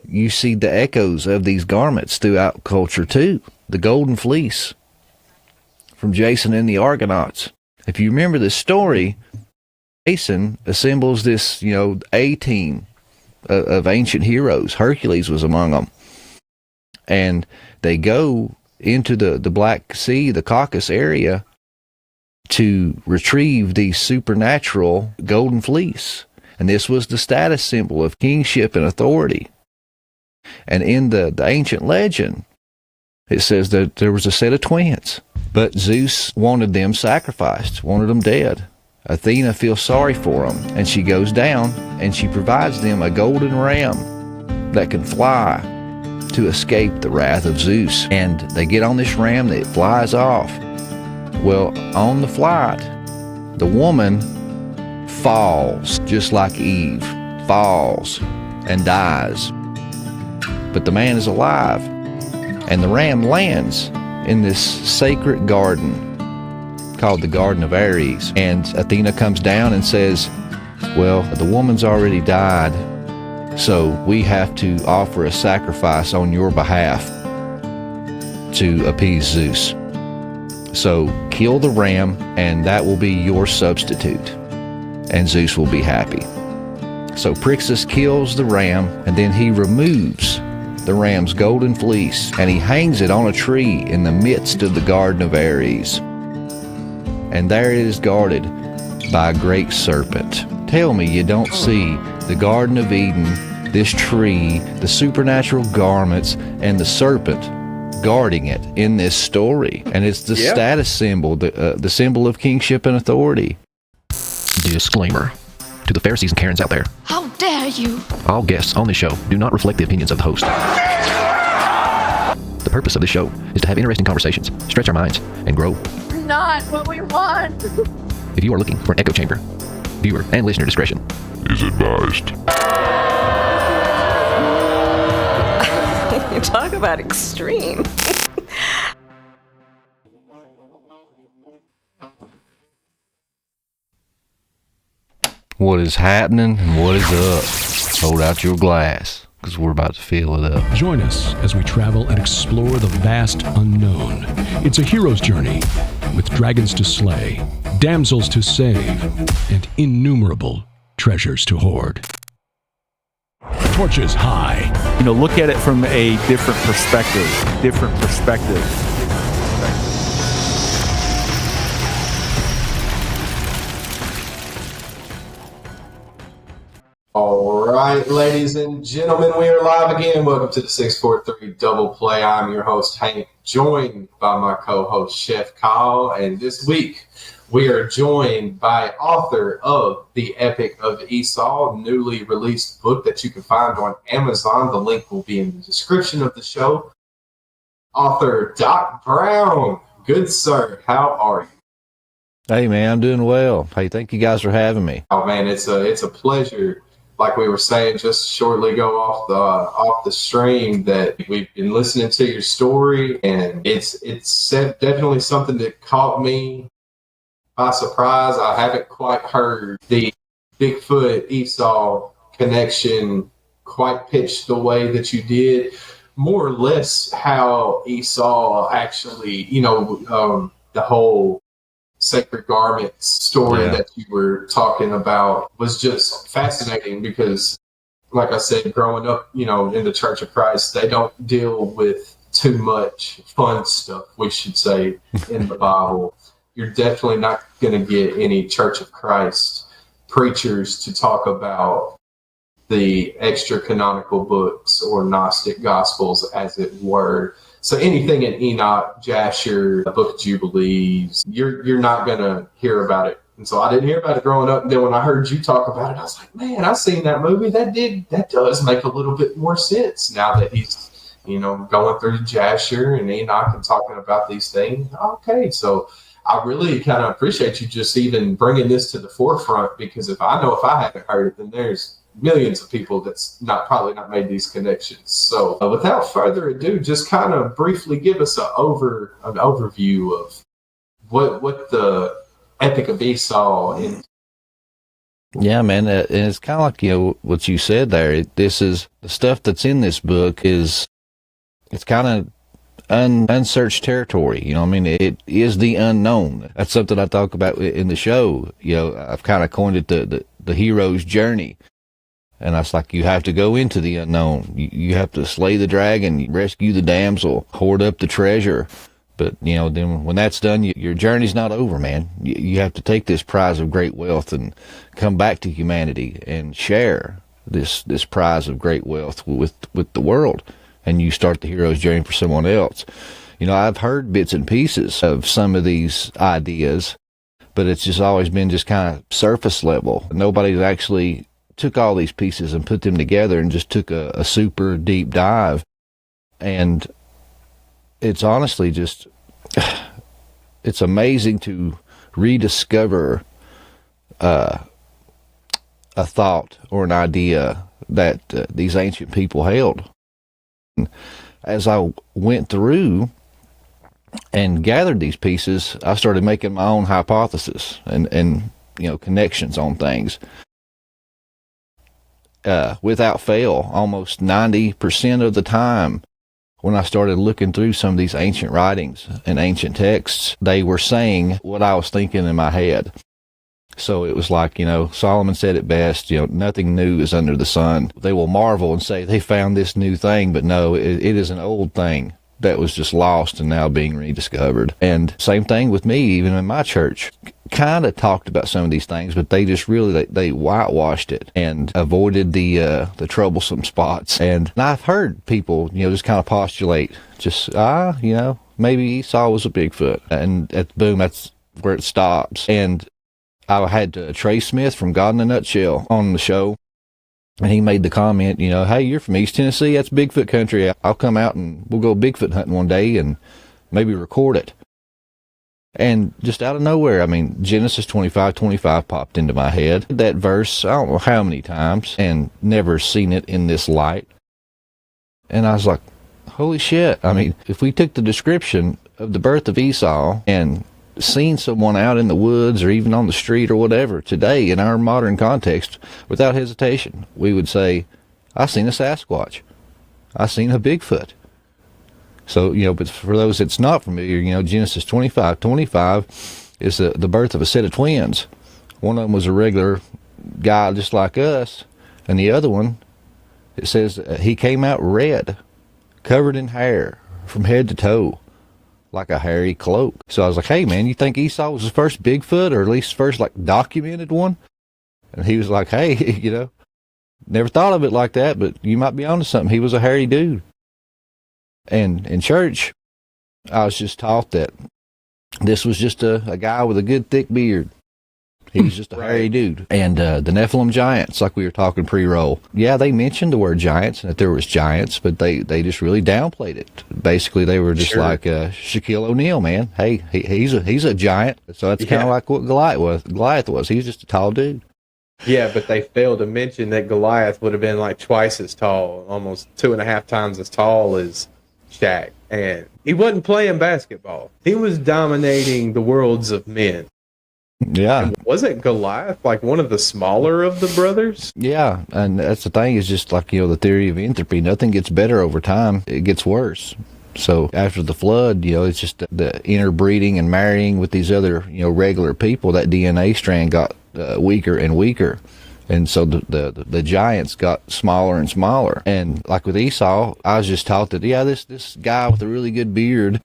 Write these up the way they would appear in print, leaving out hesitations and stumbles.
you see the echoes of these garments throughout culture too. The golden fleece from Jason and the Argonauts. If you remember this story, Jason assembles this, A-team of ancient heroes. Hercules was among them. And they go into the Black Sea, the Caucasus area, to retrieve the supernatural golden fleece. And this was the status symbol of kingship and authority. And in the ancient legend, it says that there was a set of twins, but Zeus wanted them sacrificed, wanted them dead. Athena feels sorry for them, and she goes down and she provides them a golden ram that can fly to escape the wrath of Zeus. And they get on this ram that flies off. Well, on the flight, the woman falls, just like Eve, falls and dies. But the man is alive, and the ram lands in this sacred garden called the Garden of Ares. And Athena comes down and says, well, the woman's already died, so we have to offer a sacrifice on your behalf to appease Zeus. So kill the ram, and that will be your substitute, and Zeus will be happy. So Phrixus kills the ram, and then he removes the ram's golden fleece, and he hangs it on a tree in the midst of the Garden of Ares. And there it is guarded by a great serpent. Tell me you don't see the Garden of Eden, this tree, the supernatural garments, and the serpent guarding it in this story. And it's the status symbol, the symbol of kingship and authority. Disclaimer. To the Pharisees and Karens out there. How dare you! All guests on this show do not reflect the opinions of the host. The purpose of this show is to have interesting conversations, stretch our minds, and grow. Not what we want! If you are looking for an echo chamber, viewer and listener discretion is advised. You talk about extreme. What is happening and what is up? Hold out your glass, because we're about to fill it up. Join us as we travel and explore the vast unknown. It's a hero's journey with dragons to slay, damsels to save, and innumerable treasures to hoard. Torches high. Look at it from a different perspective. All right, ladies and gentlemen, we are live again. Welcome to the 643 Double Play. I'm your host, Hank, joined by my co-host, Chef Kyle. And this week, we are joined by author of the Epic of Esau, newly released book that you can find on Amazon. The link will be in the description of the show. Author Doc Brown. Good sir, how are you? Hey man, I'm doing well. Hey, thank you guys for having me. Oh man, it's a pleasure. Like we were saying just shortly go off the stream, that we've been listening to your story, and it's definitely something that caught me by surprise. I haven't quite heard the Bigfoot Esau connection quite pitched the way that you did. More or less how Esau actually, the whole sacred garments story that you were talking about was just fascinating, because like I said, growing up, in the Church of Christ, they don't deal with too much fun stuff, we should say, in the Bible. You're definitely not going to get any Church of Christ preachers to talk about the extra canonical books or Gnostic Gospels, as it were. So anything in Enoch, Jasher, the Book of Jubilees, you're not going to hear about it. And so I didn't hear about it growing up. And then when I heard you talk about it, I was like, man, I've seen that movie. That does make a little bit more sense now that he's, going through Jasher and Enoch and talking about these things. Okay, so I really kind of appreciate you just even bringing this to the forefront, because if I haven't heard it, then there's millions of people that's probably not made these connections. So without further ado, just kind of briefly give us an overview of what the Epic of Esau Yeah, man, and it's kind of like, what you said there. This is the stuff that's in this book it's kind of unsearched territory. I mean, it is the unknown. That's something I talk about in the show. I've kind of coined it the hero's journey. And I was like, you have to go into the unknown. You have to slay the dragon, rescue the damsel, hoard up the treasure. But, then when that's done, your journey's not over, man. You have to take this prize of great wealth and come back to humanity and share this prize of great wealth with the world. And you start the hero's journey for someone else. I've heard bits and pieces of some of these ideas, but it's just always been just kind of surface level. Nobody's actually took all these pieces and put them together and just took a super deep dive. And it's honestly just, it's amazing to rediscover a thought or an idea that these ancient people held. As I went through and gathered these pieces, I started making my own hypothesis and connections on things. Without fail, almost 90% of the time, when I started looking through some of these ancient writings and ancient texts, they were saying what I was thinking in my head. So it was like, Solomon said it best, nothing new is under the sun. They will marvel and say they found this new thing, but no, it is an old thing that was just lost and now being rediscovered. And same thing with me, even in my church. Kind of talked about some of these things, but they just really, they whitewashed it and avoided the troublesome spots. And I've heard people, just kind of postulate, maybe Esau was a Bigfoot. And boom, that's where it stops. And I had Trey Smith from God in a Nutshell on the show, and he made the comment, hey, you're from East Tennessee, that's Bigfoot country. I'll come out and we'll go Bigfoot hunting one day and maybe record it. And just out of nowhere, Genesis 25:25 popped into my head. That verse, I don't know how many times, and never seen it in this light. And I was like, holy shit. If we took the description of the birth of Esau and seen someone out in the woods or even on the street or whatever today in our modern context, without hesitation, we would say, I seen a Sasquatch. I seen a Bigfoot. So, but for those that's not familiar, Genesis 25:25 is the birth of a set of twins. One of them was a regular guy just like us, and the other one, it says he came out red, covered in hair from head to toe, like a hairy cloak. So I was like, hey man, you think Esau was the first Bigfoot, or at least first documented one? And he was like, hey, never thought of it like that, but you might be onto something. He was a hairy dude. And in church, I was just taught that this was just a guy with a good thick beard. He was just a hairy dude. And the Nephilim giants, like we were talking pre-roll, yeah, they mentioned the word giants and that there was giants, but they just really downplayed it. Basically, they were just like Shaquille O'Neal, man. Hey, he's a giant. So that's kind of like what Goliath was. He was just a tall dude. Yeah, but they failed to mention that Goliath would have been like twice as tall, almost 2.5 times as tall as Shaq. And he wasn't playing basketball. He was dominating the worlds of men. Yeah. And wasn't Goliath like one of the smaller of the brothers? Yeah, and that's the thing, is just like, the theory of entropy. Nothing gets better over time. It gets worse. So after the flood, it's just the interbreeding and marrying with these other, regular people. That DNA strand got weaker and weaker. And so the giants got smaller and smaller. And like with Esau, I was just taught that, this guy with a really good beard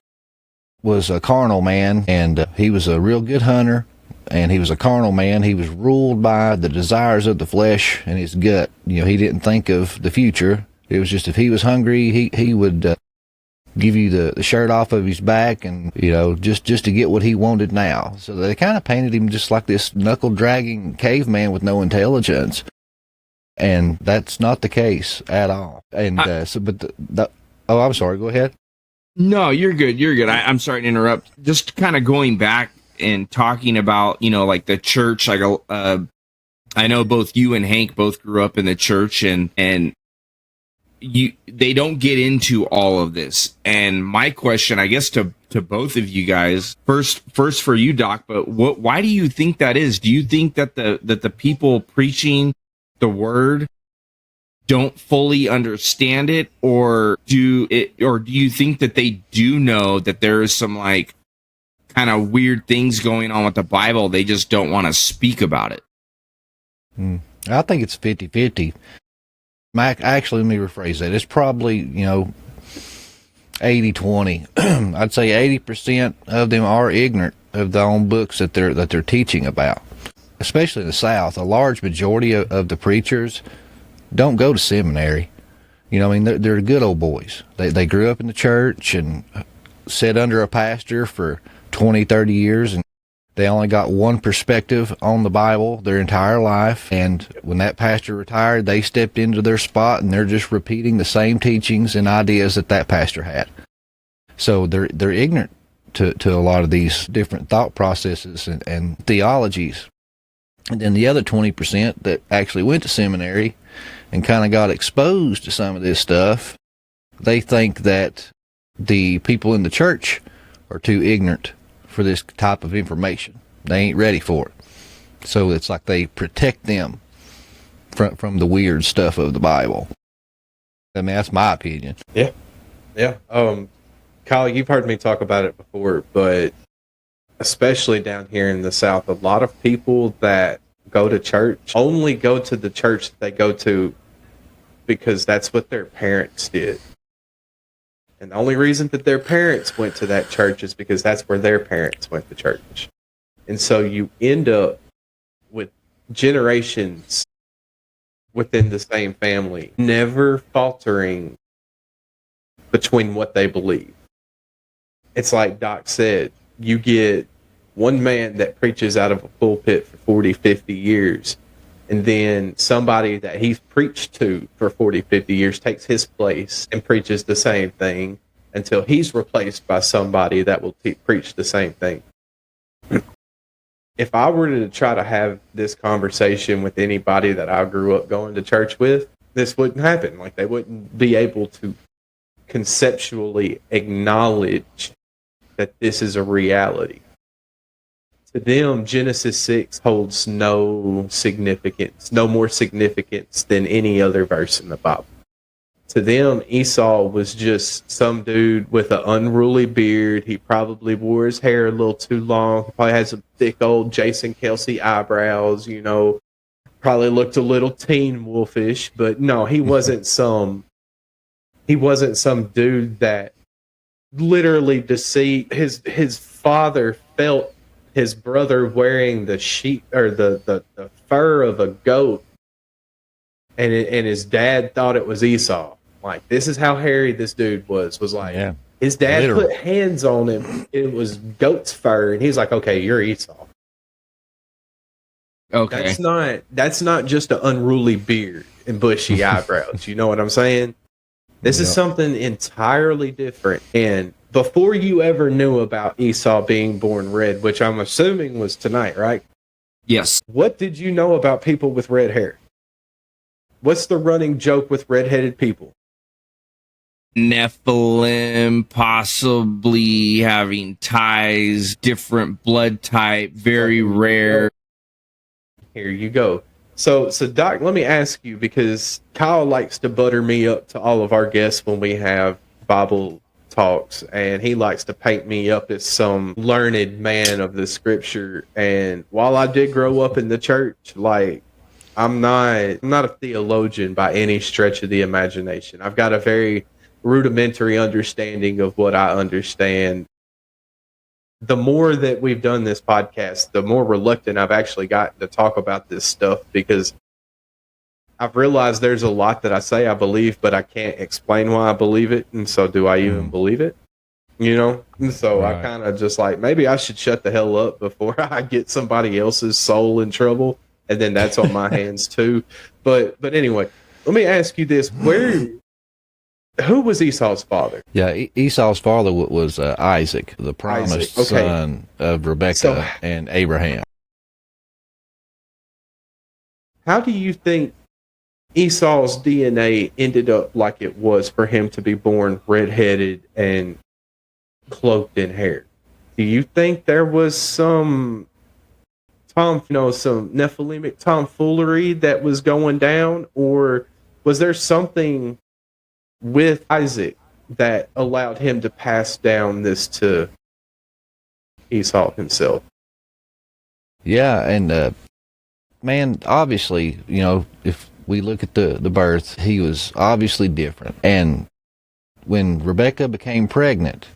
was a carnal man, and he was a real good hunter. And he was a carnal man. He was ruled by the desires of the flesh and his gut. He didn't think of the future. It was just, if he was hungry, he would give you the shirt off of his back, and just to get what he wanted now. So they kind of painted him just like this knuckle-dragging caveman with no intelligence. And that's not the case at all. And I'm sorry, go ahead. No, you're good. I'm sorry to interrupt. Just kind of going back and talking about, like the church, like, I know both you and Hank both grew up in the church, and they don't get into all of this. And my question, I guess, to both of you guys, first for you, Doc, but why do you think that is? Do you think that the people preaching the word don't fully understand it, or do you think that they do know that there is some like kind of weird things going on with the Bible? They just don't want to speak about it. I think it's 50-50. Mac, actually, let me rephrase that. It's probably, 80-20. I'd say 80% of them are ignorant of their own books that they're teaching about. Especially in the South, a large majority of the preachers don't go to seminary. They're good old boys. They grew up in the church and sat under a pastor for 20, 30 years, and they only got one perspective on the Bible their entire life. And when that pastor retired, they stepped into their spot, and they're just repeating the same teachings and ideas that pastor had. So they're ignorant to a lot of these different thought processes and theologies. And then the other 20% that actually went to seminary and kind of got exposed to some of this stuff, they think that the people in the church are too ignorant for this type of information. They ain't ready for it. So it's like they protect them from the weird stuff of the Bible. I mean, that's my opinion. Yeah. Kyle, you've heard me talk about it before, but especially down here in the South, a lot of people that go to church only go to the church that they go to because that's what their parents did. And the only reason that their parents went to that church is because that's where their parents went to church. And so you end up with generations within the same family never faltering between what they believe. It's like Doc said, you get one man that preaches out of a pulpit for 40, 50 years, and then somebody that he's preached to for 40, 50 years takes his place and preaches the same thing until he's replaced by somebody that will preach the same thing. If I were to try to have this conversation with anybody that I grew up going to church with, this wouldn't happen. Like, they wouldn't be able to conceptually acknowledge that this is a reality. To them, Genesis 6 holds no significance, no more significance than any other verse in the Bible. To them, Esau was just some dude with an unruly beard. He probably wore his hair a little too long. He probably had some thick old Jason Kelsey eyebrows, probably looked a little teen wolfish, but no, he wasn't some dude that literally deceived. His father felt his brother wearing the sheep or the fur of a goat, and his dad thought it was Esau. Like, this is how hairy this dude was like, yeah, his dad literally put hands on him. It was goat's fur, and he's like, okay, you're Esau. Okay. That's not just an unruly beard and bushy eyebrows. You know what I'm saying? This is something entirely different. And before you ever knew about Esau being born red, which I'm assuming was tonight, right? Yes. What did you know about people with red hair? What's the running joke with redheaded people? Nephilim, possibly having ties, different blood type, very rare. Here you go. So Doc, let me ask you, because Kyle likes to butter me up to all of our guests when we have Bible talks, and he likes to paint me up as some learned man of the scripture. And while I did grow up in the church, like, I'm not a theologian by any stretch of the imagination. I've got a very rudimentary understanding of what I understand. The more that we've done this podcast, the more reluctant I've actually gotten to talk about this stuff, because I've realized there's a lot that I say I believe, but I can't explain why I believe it. And so do I even believe it? And so right. I kind of just like, maybe I should shut the hell up before I get somebody else's soul in trouble. And then that's on my hands too. But anyway, let me ask you this. Who was Esau's father? Yeah, Esau's father was Isaac, the promised son of Rebekah and Abraham. How do you think Esau's DNA ended up like it was for him to be born redheaded and cloaked in hair. Do you think there was some some Nephilimic tomfoolery that was going down, or was there something with Isaac that allowed him to pass down this to Esau himself? Yeah, and man, obviously, if we look at the birth, he was obviously different. And when Rebecca became pregnant,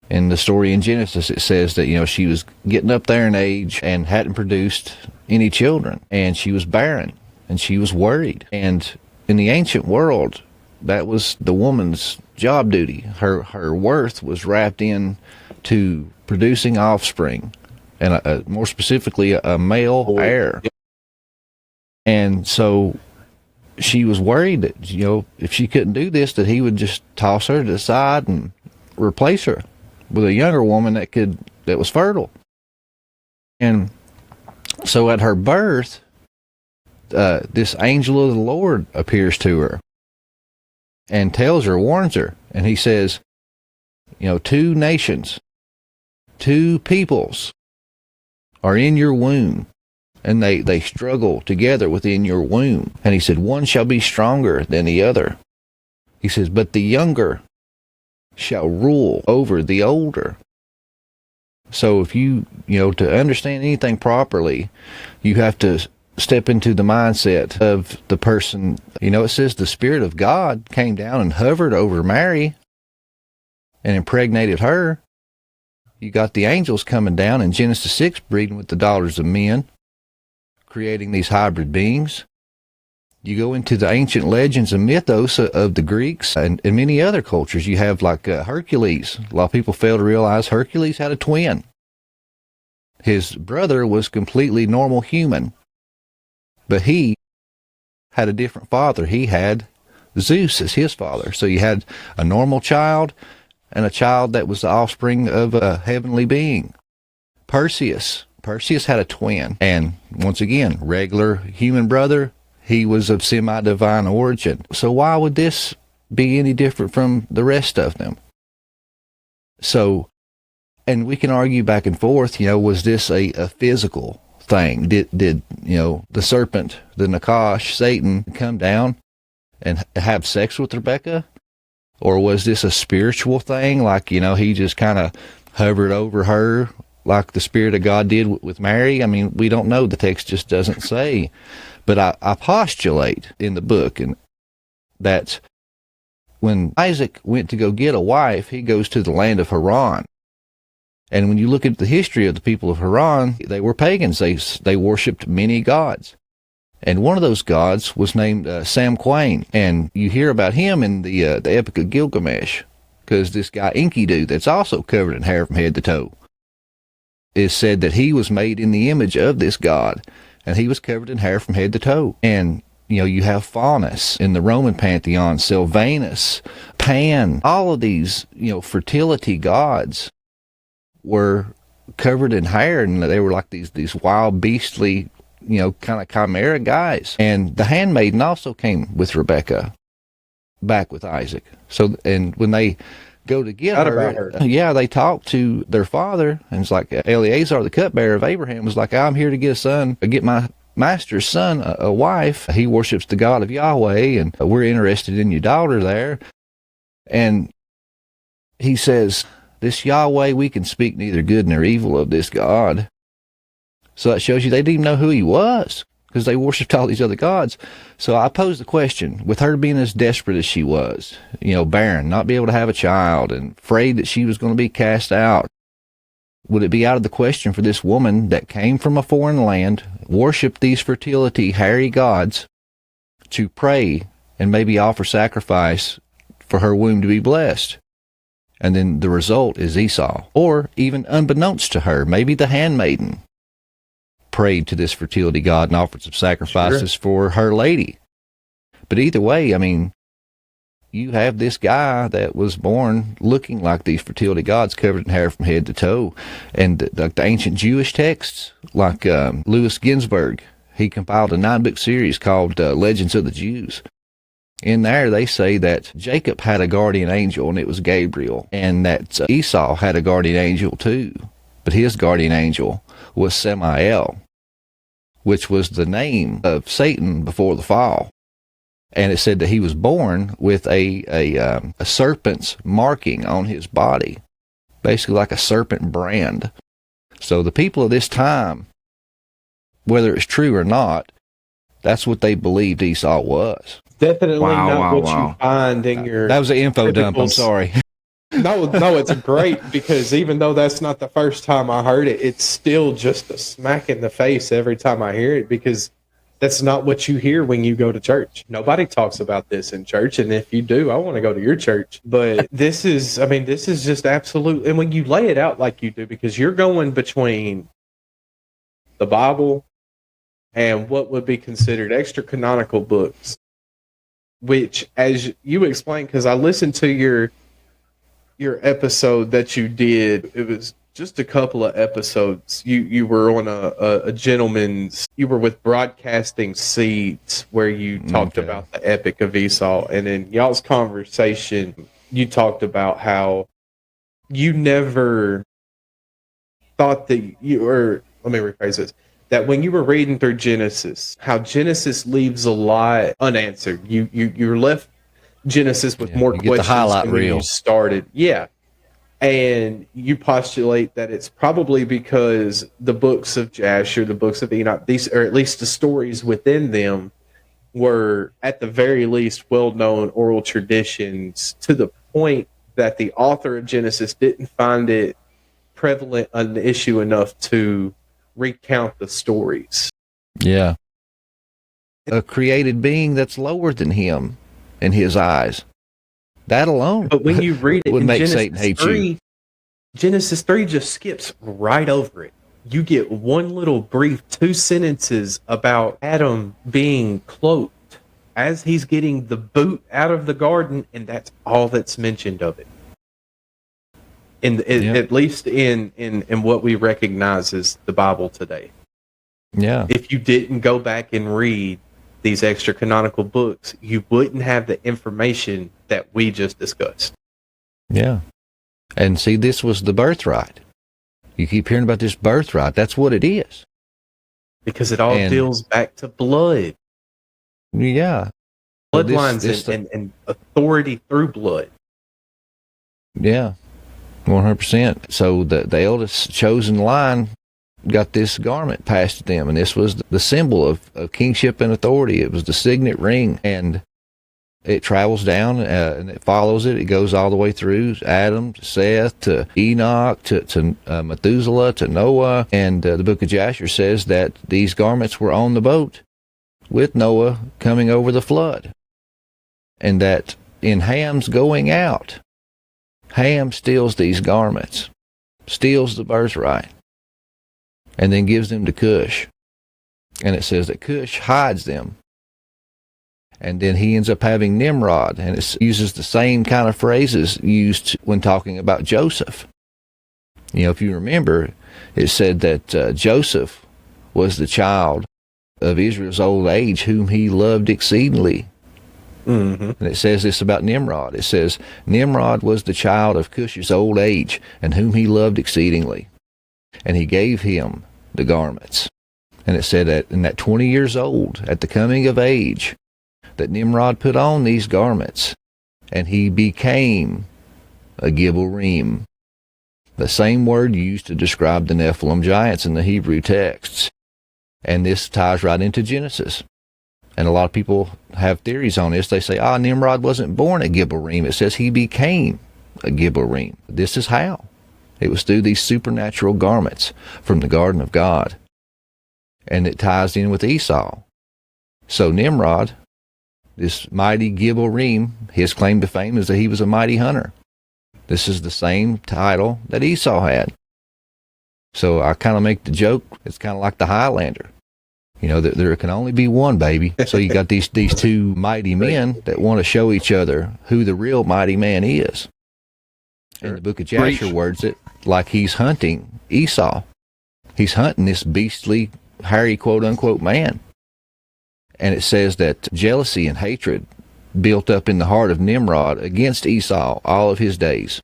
in the story in Genesis, it says that, she was getting up there in age and hadn't produced any children, and she was barren, and she was worried. And in the ancient world, that was the woman's job duty. Her worth was wrapped in to producing offspring, and more specifically, a male heir. And so she was worried that, if she couldn't do this, that he would just toss her to the side and replace her with a younger woman that was fertile. And so at her birth, this angel of the Lord appears to her and warns her, and he says, 2 nations, 2 peoples are in your womb, and they struggle together within your womb. And he said, one shall be stronger than the other. He says, but the younger shall rule over the older. So if to understand anything properly, you have to step into the mindset of the person. It says the Spirit of God came down and hovered over Mary and impregnated her. You got the angels coming down in Genesis 6, breeding with the daughters of men, creating these hybrid beings. You go into the ancient legends and mythos of the Greeks and many other cultures. You have like Hercules. A lot of people fail to realize Hercules had a twin. His brother was completely normal human, but he had a different father. He had Zeus as his father. So you had a normal child and a child that was the offspring of a heavenly being. Perseus had a twin, and once again, regular human brother. He was of semi-divine origin. So why would this be any different from the rest of them? So, and we can argue back and forth, was this a physical thing? Did the serpent, the Nakash, Satan, come down and have sex with Rebecca? Or was this a spiritual thing? Like, he just kind of hovered over her like the Spirit of God did with Mary? I mean, we don't know. The text just doesn't say. But I postulate in the book and that when Isaac went to go get a wife, he goes to the land of Haran. And when you look at the history of the people of Haran, they were pagans. They worshipped many gods. And one of those gods was named Samquain. And you hear about him in the Epic of Gilgamesh, because this guy Enkidu, that's also covered in hair from head to toe, is said that he was made in the image of this god. And he was covered in hair from head to toe. And, you have Faunus in the Roman pantheon, Silvanus, Pan. All of these, fertility gods were covered in hair, and they were like these wild, beastly, kind of chimera guys. And the handmaiden also came with Rebecca back with Isaac. So, and when they go to get her, they talk to their father, and it's like Eleazar, the cupbearer of Abraham, was like, I'm here to get my master's son a wife. He worships the God of Yahweh, and we're interested in your daughter there. And he says, this Yahweh, we can speak neither good nor evil of this God. So that shows you they didn't even know who he was, because they worshipped all these other gods. So I pose the question, with her being as desperate as she was, barren, not be able to have a child, and afraid that she was going to be cast out, would it be out of the question for this woman that came from a foreign land, worshipped these fertility, hairy gods, to pray and maybe offer sacrifice for her womb to be blessed? And then the result is Esau. Or even unbeknownst to her, maybe the handmaiden prayed to this fertility god and offered some sacrifices for her lady. But either way, I mean, you have this guy that was born looking like these fertility gods, covered in hair from head to toe. And like the ancient Jewish texts, like Louis Ginsburg, he compiled a 9-book series called Legends of the Jews. In there, they say that Jacob had a guardian angel, and it was Gabriel, and that Esau had a guardian angel too, but his guardian angel was Samael, which was the name of Satan before the fall. And it said that he was born with a serpent's marking on his body, basically like a serpent brand. So the people of this time, whether it's true or not, that's what they believed Esau was. Definitely not what you find in your... That was an info dump, I'm sorry. No, it's great, because even though that's not the first time I heard it, it's still just a smack in the face every time I hear it, because that's not what you hear when you go to church. Nobody talks about this in church, and if you do, I want to go to your church. But this is just absolute. And when you lay it out like you do, because you're going between the Bible and what would be considered extra canonical books, which, as you explained, because I listened to your episode that you did, it was just a couple of episodes. You were on a gentleman's, you were with Broadcasting Seeds, where you talked about the Epic of Esau, and in y'all's conversation, you talked about how you never thought that you were, let me rephrase this, that when you were reading through Genesis, how Genesis leaves a lot unanswered. You're left Genesis with more questions than when you started. Yeah. And you postulate that it's probably because the books of Jasher, the books of Enoch, these, or at least the stories within them, were at the very least well-known oral traditions, to the point that the author of Genesis didn't find it prevalent an issue enough to recount the stories. Yeah. A created being that's lower than him in his eyes. That alone. But when you read it would in make Genesis Satan hate 3, you. Genesis 3 just skips right over it. You get one little brief 2 sentences about Adam being cloaked as he's getting the boot out of the garden, and that's all that's mentioned of it. At least in what we recognize as the Bible today. Yeah. If you didn't go back and read these extra canonical books, you wouldn't have the information that we just discussed. Yeah. And see, this was the birthright. You keep hearing about this birthright. That's what it is. Because it all deals back to blood. Yeah. Bloodlines and authority through blood. Yeah. 100%. So the eldest chosen line got this garment passed to them, and this was the symbol of kingship and authority. It was the signet ring, and it travels down and it follows it. It goes all the way through Adam to Seth to Enoch to Methuselah to Noah, and the book of Jasher says that these garments were on the boat with Noah coming over the flood, and that in Ham's going out, Ham steals these garments, steals the birthright, and then gives them to Cush. And it says that Cush hides them. And then he ends up having Nimrod, and it uses the same kind of phrases used when talking about Joseph. You know, if you remember, it said that Joseph was the child of Israel's old age, whom he loved exceedingly. Mm-hmm. And it says this about Nimrod. It says, Nimrod was the child of Cush's old age, and whom he loved exceedingly. And he gave him the garments. And it said that in that 20 years old, at the coming of age, that Nimrod put on these garments, and he became a Gibborim. The same word used to describe the Nephilim giants in the Hebrew texts. And this ties right into Genesis. And a lot of people have theories on this. They say, Nimrod wasn't born a Gibborim. It says he became a Gibborim. This is how. It was through these supernatural garments from the garden of God. And it ties in with Esau. So Nimrod, this mighty Gibborim, his claim to fame is that he was a mighty hunter. This is the same title that Esau had. So I kind of make the joke, it's kind of like the Highlander. You know, there can only be one, baby. So you got these two mighty men that want to show each other who the real mighty man is. And the book of Jasher words it like he's hunting Esau. He's hunting this beastly hairy quote unquote man. And it says that jealousy and hatred built up in the heart of Nimrod against Esau all of his days.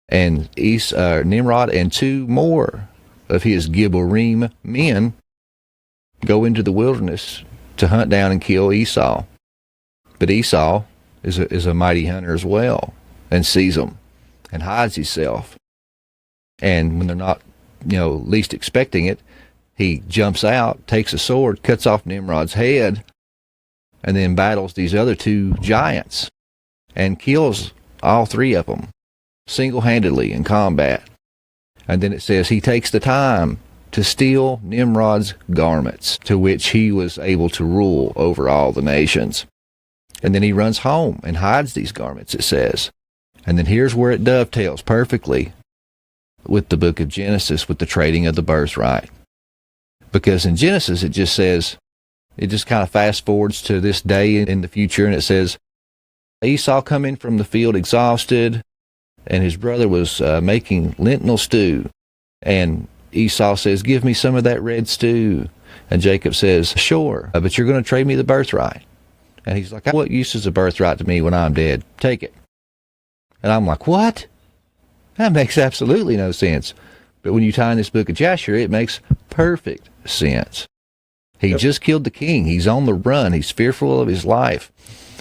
And Nimrod and 2 more of his Gibborim men go into the wilderness to hunt down and kill Esau. But Esau is a mighty hunter as well, and sees them and hides himself. And when they're not, least expecting it, he jumps out, takes a sword, cuts off Nimrod's head, and then battles these other 2 giants and kills all 3 of them single-handedly in combat. And then it says he takes the time to steal Nimrod's garments, to which he was able to rule over all the nations. And then he runs home and hides these garments, it says. And then here's where it dovetails perfectly with the book of Genesis, with the trading of the birthright. Because in Genesis, it just says, it just kind of fast forwards to this day in the future, and it says, Esau come in from the field exhausted, and his brother was making lentil stew. And Esau says, give me some of that red stew. And Jacob says, sure, but you're going to trade me the birthright. And he's like, what use is a birthright to me when I'm dead? Take it. And I'm like, what? That makes absolutely no sense. But when you tie in this book of Jasher, it makes perfect sense. He just killed the king. He's on the run. He's fearful of his life.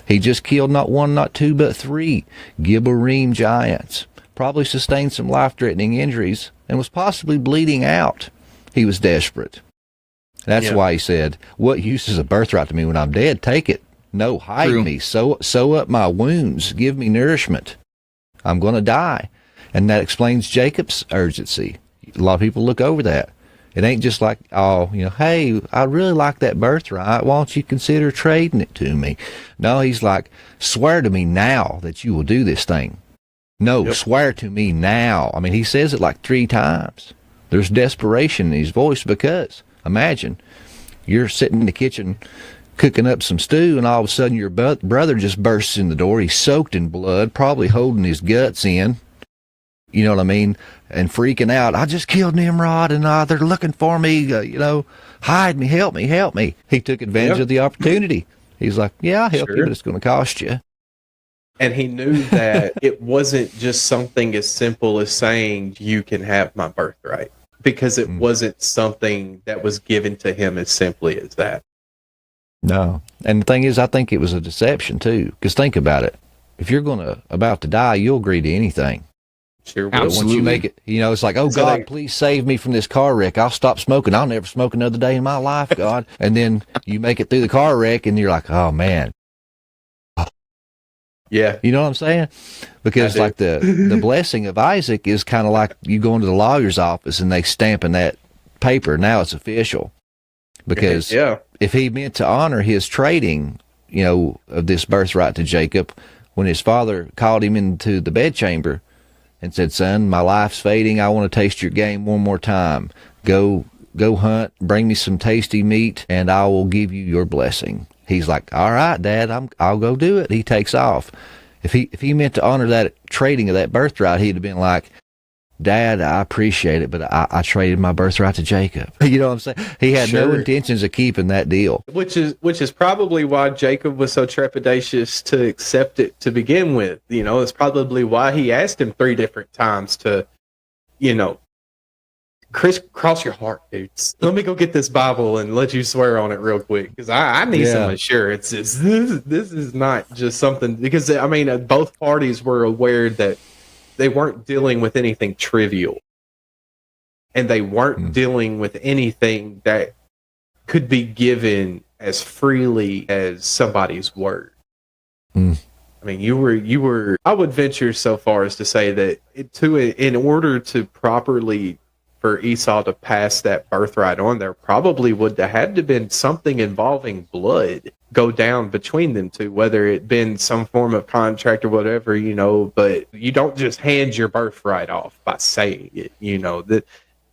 He just killed not 1, not 2, but 3 Gibborim giants. Probably sustained some life-threatening injuries and was possibly bleeding out. He was desperate. That's why he said, what use is a birthright to me when I'm dead? Take it. No, hide me. Sew up my wounds. Give me nourishment. I'm going to die. And that explains Jacob's urgency. A lot of people look over that. It ain't just like, hey, I really like that birthright. Why don't you consider trading it to me? No, he's like, swear to me now that you will do this thing. No, swear to me now. I mean, he says it like 3 times. There's desperation in his voice because, imagine, you're sitting in the kitchen cooking up some stew, and all of a sudden your brother just bursts in the door. He's soaked in blood, probably holding his guts in. You know what I mean? And freaking out. I just killed Nimrod, and they're looking for me. Hide me, help me, help me. He took advantage of the opportunity. He's like, yeah, I'll help you, but it's going to cost you. And he knew that it wasn't just something as simple as saying, you can have my birthright, because it wasn't something that was given to him as simply as that. No. And the thing is, I think it was a deception too. Because think about it. If you're about to die, you'll agree to anything. Sure will. But once you make it, it's like, oh, God, please save me from this car wreck. I'll stop smoking. I'll never smoke another day in my life, God. And then you make it through the car wreck and you're like, oh, man. Yeah. You know what I'm saying? Because like the blessing of Isaac is kind of like you going to the lawyer's office and they stamping that paper. Now it's official. Because if he meant to honor his trading, of this birthright to Jacob, when his father called him into the bedchamber and said, son, my life's fading. I want to taste your game one more time. Go hunt, bring me some tasty meat, and I will give you your blessing. He's like, all right, Dad, I'll go do it. He takes off. If he meant to honor that trading of that birthright, he'd have been like, Dad, I appreciate it, but I traded my birthright to Jacob. You know what I'm saying? He had no intentions of keeping that deal. Which is probably why Jacob was so trepidatious to accept it to begin with. It's probably why he asked him 3 different times to, cross your heart, dudes. Let me go get this Bible and let you swear on it real quick, because I need some assurance. This is not just something, because both parties were aware that they weren't dealing with anything trivial, and they weren't dealing with anything that could be given as freely as somebody's word. You were. I would venture so far as to say that in order to properly for Esau to pass that birthright on, there probably would have had to been something involving blood go down between them two, whether it been some form of contract or whatever, but you don't just hand your birthright off by saying it, that,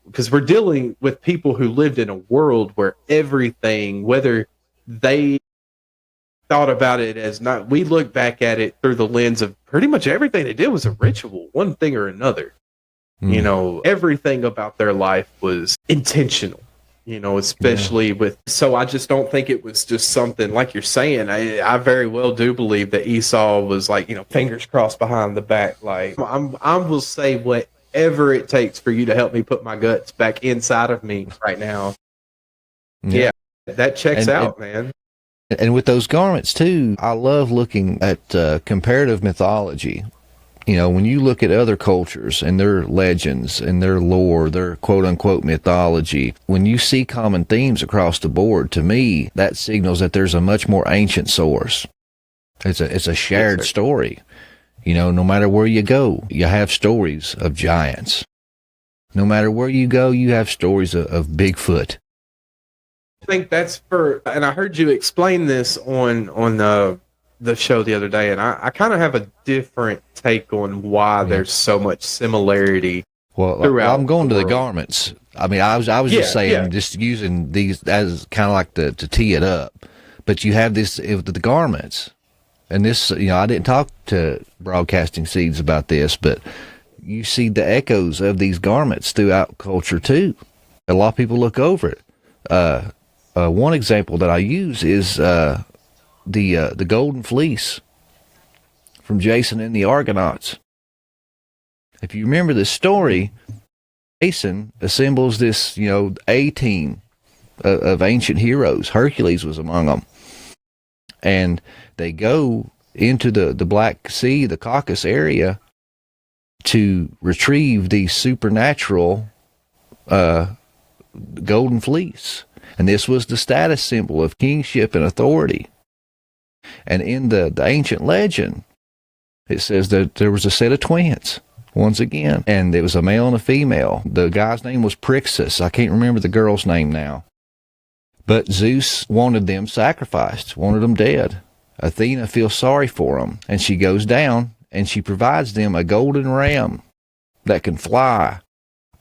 because we're dealing with people who lived in a world where everything, whether they thought about it as not, we look back at it through the lens of pretty much everything they did was a ritual, one thing or another. Everything about their life was intentional. especially with. So I just don't think it was just something like you're saying. I very well do believe that Esau was like, fingers crossed behind the back. Like I will say whatever it takes for you to help me put my guts back inside of me right now. Yeah, that checks out, man. And with those garments too, I love looking at comparative mythology. When you look at other cultures and their legends and their lore, their quote unquote mythology, when you see common themes across the board, to me, that signals that there's a much more ancient source. It's a shared story. No matter where you go, you have stories of giants. No matter where you go, you have stories of Bigfoot. I think that's and I heard you explain this on the show the other day, and I kind of have a different take on why there's so much similarity. Well, I'm going to the garments. I mean, I was just saying, just using these as kind of like to tee it up. But you have this with the garments, and this, I didn't talk to Broadcasting Seeds about this, but you see the echoes of these garments throughout culture too. A lot of people look over it. One example that I use is the golden fleece from Jason and the Argonauts. If you remember this story, Jason assembles this, A team of ancient heroes. Hercules was among them. And they go into the Black Sea, the Caucasus area, to retrieve the supernatural golden fleece. And this was the status symbol of kingship and authority. And in the ancient legend, it says that there was a set of twins, once again, and it was a male and a female. The guy's name was Phrixus. I can't remember the girl's name now. But Zeus wanted them sacrificed, wanted them dead. Athena feels sorry for them, and she goes down, and she provides them a golden ram that can fly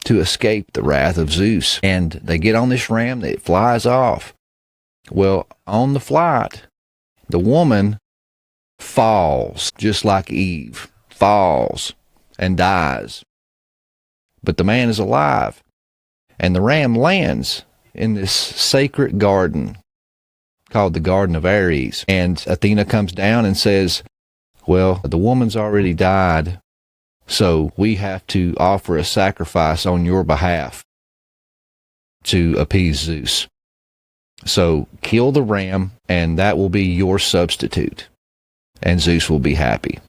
to escape the wrath of Zeus. And they get on this ram, that flies off. Well, on the flight, the woman falls, just like Eve, falls and dies. But the man is alive, and the ram lands in this sacred garden called the Garden of Ares. And Athena comes down and says, well, the woman's already died, so we have to offer a sacrifice on your behalf to appease Zeus. So kill the ram, and that will be your substitute, and Zeus will be happy.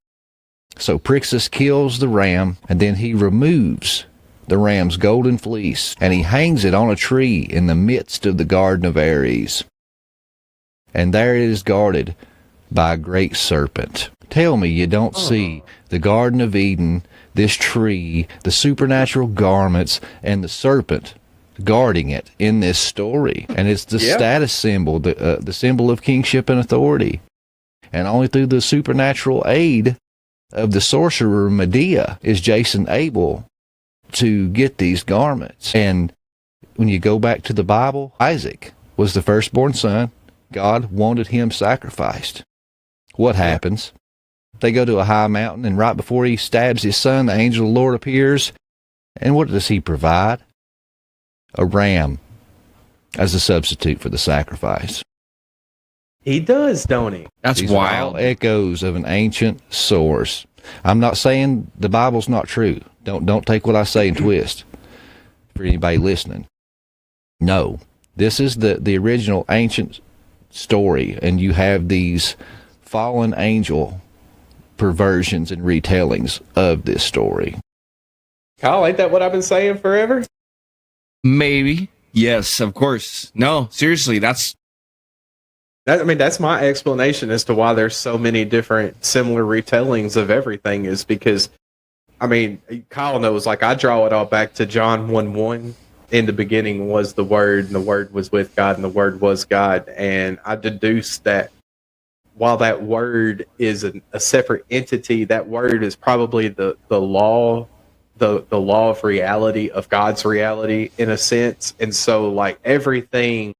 So Phrixus kills the ram, and then he removes the ram's golden fleece, and he hangs it on a tree in the midst of the Garden of Ares. And there it is guarded by a great serpent. Tell me you don't see the Garden of Eden, this tree, the supernatural garments, and the serpent guarding it in this story. And it's the status symbol, the symbol of kingship and authority. And only through the supernatural aid of the sorcerer Medea is Jason able to get these garments. And when you go back to the Bible, Isaac was the firstborn son. God wanted him sacrificed. What happens? They go to a high mountain, and right before he stabs his son, the angel of the Lord appears. And what does he provide? A ram as a substitute for the sacrifice. He does, don't he? That's These wild. Are all echoes of an ancient source. I'm not saying the Bible's not true. Don't take what I say and twist for anybody listening. No, this is the original ancient story, and you have these fallen angel perversions and retellings of this story. Kyle, ain't that what I've been saying forever? Maybe. Yes, of course. No, seriously, that's my explanation as to why there's so many different similar retellings of everything, is because, Kyle knows, like, I draw it all back to John 1:1. In the beginning was the Word, and the Word was with God, and the Word was God. And I deduced that while that Word is a separate entity, that Word is probably the law, the law of reality, of God's reality, in a sense. And so, like, everything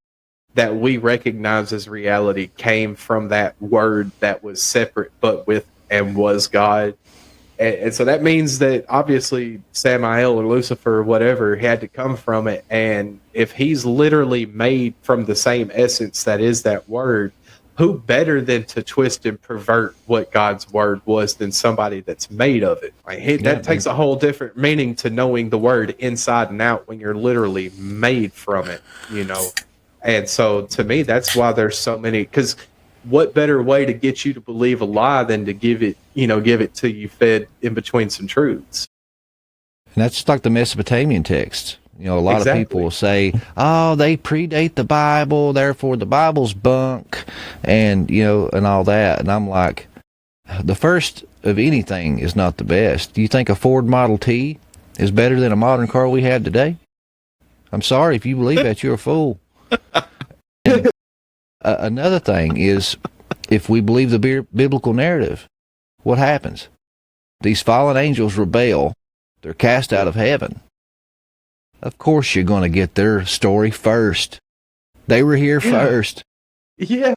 that we recognize as reality came from that Word that was separate but with and was God. And so that means that obviously Samael or Lucifer or whatever had to come from it. And if he's literally made from the same essence that is that word, who better than to twist and pervert what God's word was than somebody that's made of it? Like, that takes a whole different meaning to knowing the word inside and out when you're literally made from it, you know? And so to me, that's why there's so many, because what better way to get you to believe a lie than to give it to you fed in between some truths? And that's just like the Mesopotamian texts. You know, a lot of people will say, oh, they predate the Bible, therefore the Bible's bunk, and, you know, and all that. And I'm like, the first of anything is not the best. Do you think a Ford Model T is better than a modern car we have today? I'm sorry, if you believe that, you're a fool. And, another thing is, if we believe the biblical narrative, what happens? These fallen angels rebel. They're cast out of heaven. Of course you're going to get their story first. They were here first. Yeah.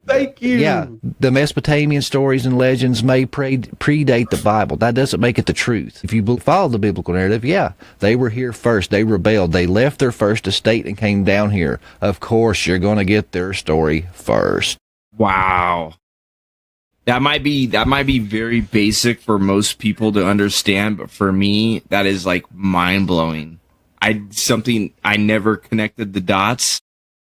Thank you. Yeah, the Mesopotamian stories and legends may predate the Bible. That doesn't make it the truth. If you follow the biblical narrative, yeah, they were here first. They rebelled. They left their first estate and came down here. Of course you're going to get their story first. Wow. That might be very basic for most people to understand, but for me, that is like mind blowing. I never connected the dots.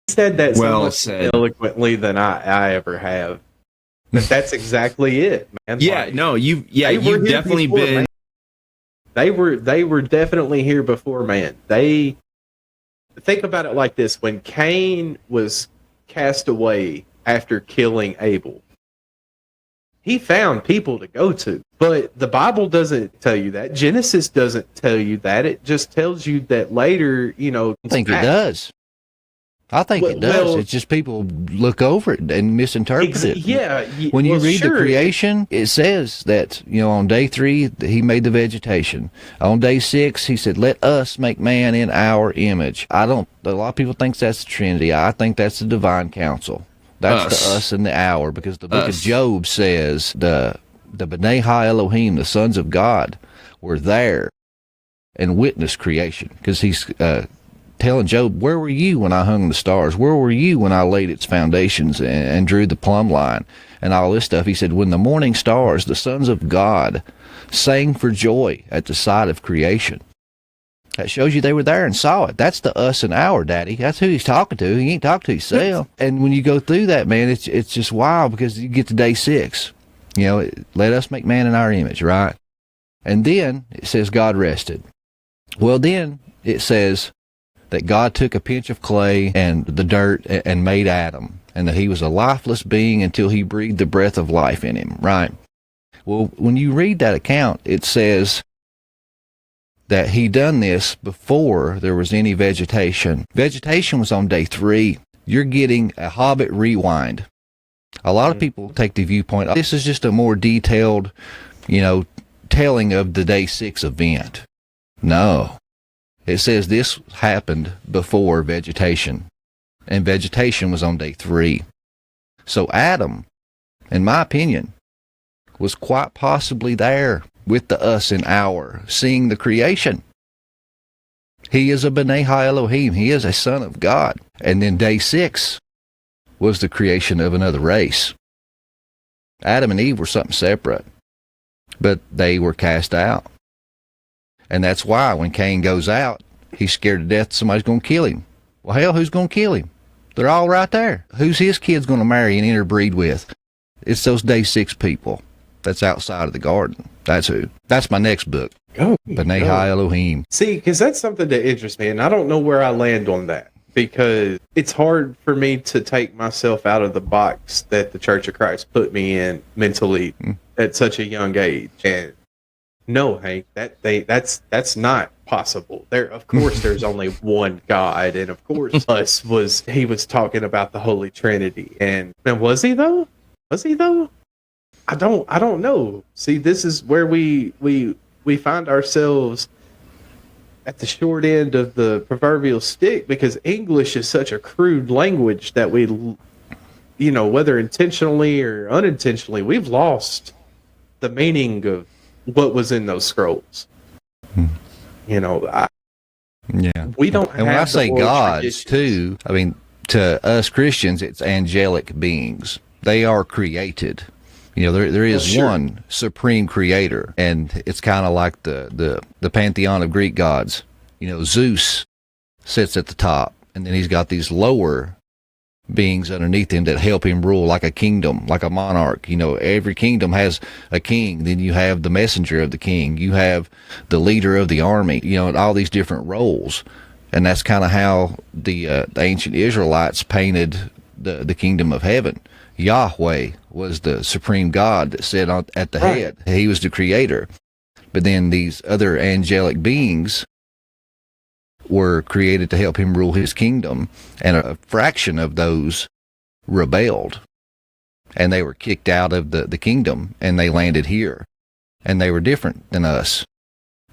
He said that well so much eloquently than I ever have. But that's exactly it, man. Yeah, like, no, you've definitely been. Man. They were definitely here before man. They think about it like this: when Cain was cast away after killing Abel, he found people to go to. But the Bible doesn't tell you that. Genesis doesn't tell you that. It just tells you that later, you know. I think it does. I think it does. Well, it's just people look over it and misinterpret it. Yeah. When you read the creation, it says that, you know, on day 3, he made the vegetation. On day 6, he said, let us make man in our image. A lot of people think that's the Trinity. I think that's the divine council. That's the us and the our, because the book of Job says the B'nai Ha-Elohim, the sons of God, were there and witnessed creation. Because he's telling Job, where were you when I hung the stars? Where were you when I laid its foundations and drew the plumb line and all this stuff? He said, when the morning stars, the sons of God, sang for joy at the sight of creation. That shows you they were there and saw it. That's the us and our, Daddy. That's who he's talking to. He ain't talking to himself. And when you go through that, man, it's just wild, because you get to day 6. You know, let us make man in our image, right? And then it says God rested. Well, then it says that God took a pinch of clay and the dirt and made Adam, and that he was a lifeless being until he breathed the breath of life in him, right? Well, when you read that account, it says that he done this before there was any vegetation. Vegetation was on day 3. You're getting a Hobbit rewind. A lot of people take the viewpoint, oh, this is just a more detailed, you know, telling of the day 6 event. No. It says this happened before vegetation, and vegetation was on day 3. So Adam, in my opinion, was quite possibly there with the us and our, seeing the creation. He is a B'nai Ha-Elohim. He is a son of God. And then day 6 was the creation of another race. Adam and Eve were something separate, but they were cast out. And that's why when Cain goes out, he's scared to death somebody's going to kill him. Well, hell, who's going to kill him? They're all right there. Who's his kids going to marry and interbreed with? It's those day 6 people that's outside of the garden. That's who. That's my next book. B'nai Ha-Elohim. See, because that's something that interests me, and I don't know where I land on that, because it's hard for me to take myself out of the box that the Church of Christ put me in mentally at such a young age. And no, Hank, that's not possible. Of course, there's only one God, and of course, he was talking about the Holy Trinity, and was he though? I don't know. See, this is where we find ourselves at the short end of the proverbial stick, because English is such a crude language that we, you know, whether intentionally or unintentionally, we've lost the meaning of what was in those scrolls. You know, Yeah. we don't. And when I have the say oral gods, traditions. too, I mean, to us Christians, it's angelic beings. They are created. You know, there is Sure. one supreme creator, and it's kind of like the pantheon of Greek gods. You know, Zeus sits at the top, and then he's got these lower beings underneath him that help him rule like a kingdom, like a monarch. You know, every kingdom has a king. Then you have the messenger of the king. You have the leader of the army. You know, all these different roles. And that's kind of how the ancient Israelites painted the kingdom of heaven. Yahweh was the supreme God that sat at the head. He was the creator. But then these other angelic beings were created to help him rule his kingdom, and a fraction of those rebelled, and they were kicked out of the kingdom, and they landed here, and they were different than us.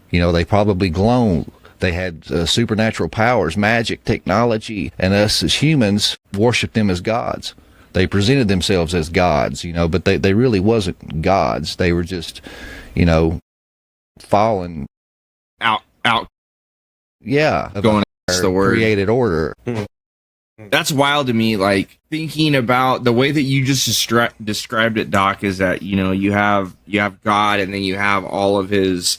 You know, they probably glowed. They had supernatural powers, magic, technology, and us as humans worshiped them as gods. They presented themselves as gods, you know, but they really wasn't gods. They were just, you know, fallen. Out. Yeah. Going against the word. Created order. That's wild to me. Like, thinking about the way that you just described it, Doc, is that, you know, you have God, and then you have all of his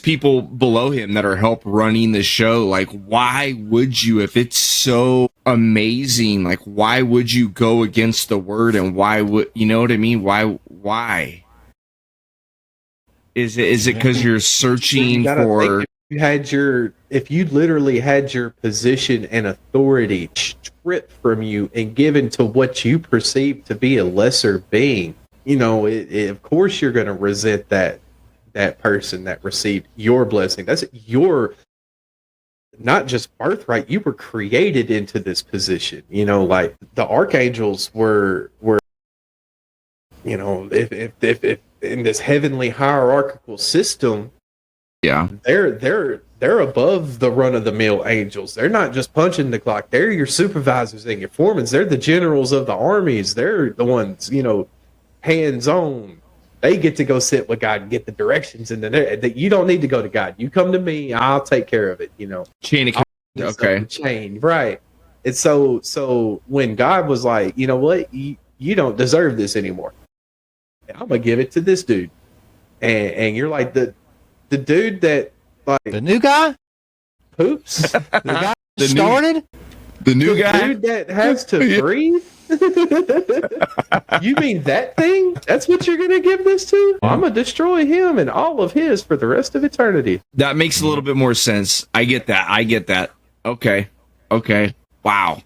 people below him that are help running the show. Like, why would you, if it's so amazing, like, why would you go against the word? And why would, you know what I mean? Why? Is it because you're searching for? If you literally had your position and authority stripped from you and given to what you perceive to be a lesser being, you know, of course you're going to resent that person that received your blessing. That's your, not just birthright. You were created into this position. You know, like the archangels were, you know, if in this heavenly hierarchical system, Yeah. they're above the run of the mill angels. They're not just punching the clock. They're your supervisors and your foremen. They're the generals of the armies. They're the ones, you know, hands on. They get to go sit with God and get the directions, and then you don't need to go to God. You come to me, I'll take care of it. You know, Chain of command. Okay. Chain, right? And so when God was like, you know what, you don't deserve this anymore. I'm gonna give it to this dude, and you're like the dude that, like, The new guy? poops, The guy The new- started? The new the guy. dude that has to breathe. You mean that thing? That's what you're gonna give this to? I'm gonna destroy him and all of his for the rest of eternity. That makes a little bit more sense. I get that. Okay. Wow.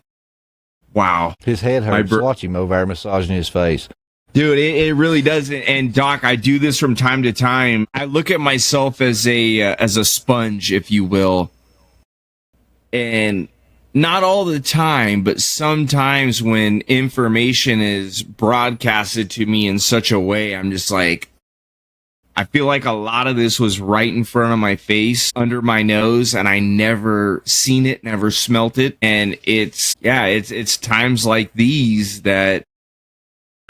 His head hurts. br- Watch him over there massaging his face. Dude, it really does. And Doc, I do this from time to time. I look at myself as a sponge, if you will. And not all the time, but sometimes when information is broadcasted to me in such a way, I'm just like, I feel like a lot of this was right in front of my face, under my nose, and I never seen it, never smelt it. And it's times like these that,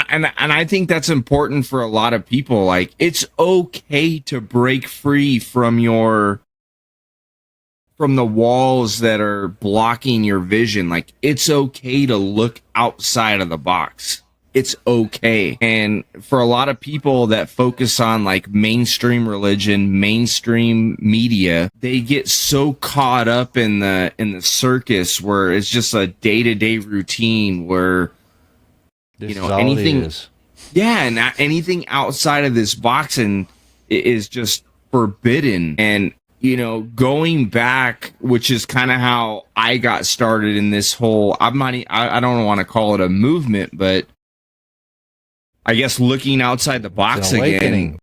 and I think that's important for a lot of people. Like, it's okay to break free from the walls that are blocking your vision. Like, it's okay to look outside of the box. It's okay. And for a lot of people that focus on like mainstream religion, mainstream media, they get so caught up in the circus where it's just a day-to-day routine where, This you know, is all anything, it is. yeah, and anything outside of this box and is just forbidden. And, you know, going back, which is kind of how I got started in this whole, I don't want to call it a movement, but I guess looking outside the box It's an again, awakening.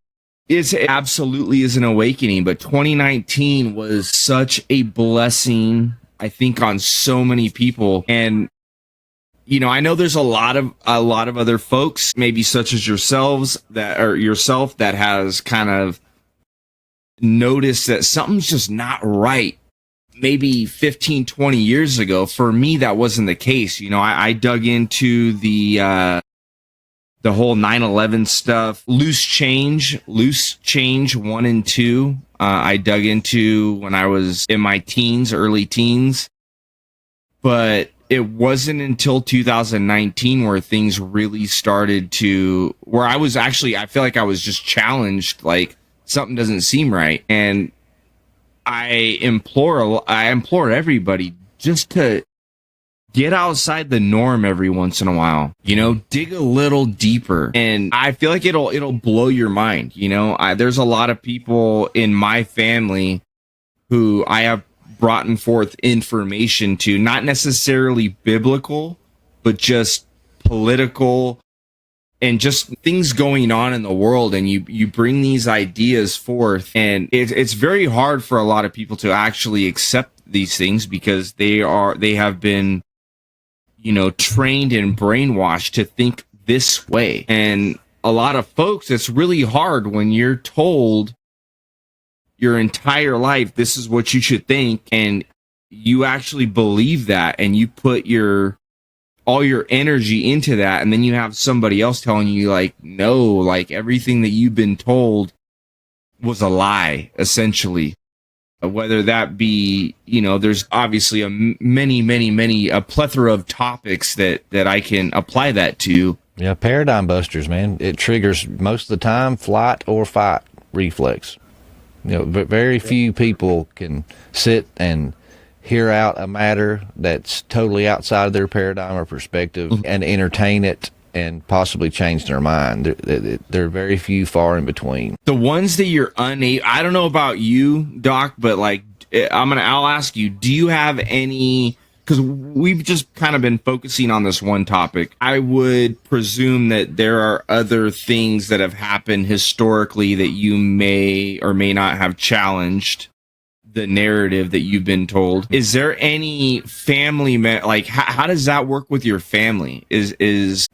it absolutely is an awakening. But 2019 was such a blessing, I think, on so many people. And, you know, I know there's a lot of other folks, maybe such as yourself that has kind of noticed that something's just not right. Maybe 15, 20 years ago. For me, that wasn't the case. You know, I dug into the the whole 9/11 stuff, loose change 1 and 2. I dug into when I was in my early teens, but it wasn't until 2019 where things really started to, where I feel like I was just challenged, like something doesn't seem right. And I implore everybody just to get outside the norm every once in a while, dig a little deeper. And I feel like it'll blow your mind. There's a lot of people in my family who I have brought forth information to, not necessarily biblical, but just political and just things going on in the world. And you bring these ideas forth, and it's very hard for a lot of people to actually accept these things because they have been trained and brainwashed to think this way. And a lot of folks, it's really hard when you're told your entire life this is what you should think, and you actually believe that, and you put all your energy into that, and then you have somebody else telling you, like, no, like everything that you've been told was a lie, essentially. Whether that be, there's obviously a plethora of topics that I can apply that to. Yeah, paradigm busters, man. It triggers most of the time flight or fight reflex. But very few people can sit and hear out a matter that's totally outside of their paradigm or perspective and entertain it and possibly change their mind. There are very few, far in between. The ones that you're unable, I don't know about you, Doc, but like, I'll ask you, do you have any, because we've just kind of been focusing on this one topic. I would presume that there are other things that have happened historically that you may or may not have challenged the narrative that you've been told. Is there any family, like, how does that work with your family? Is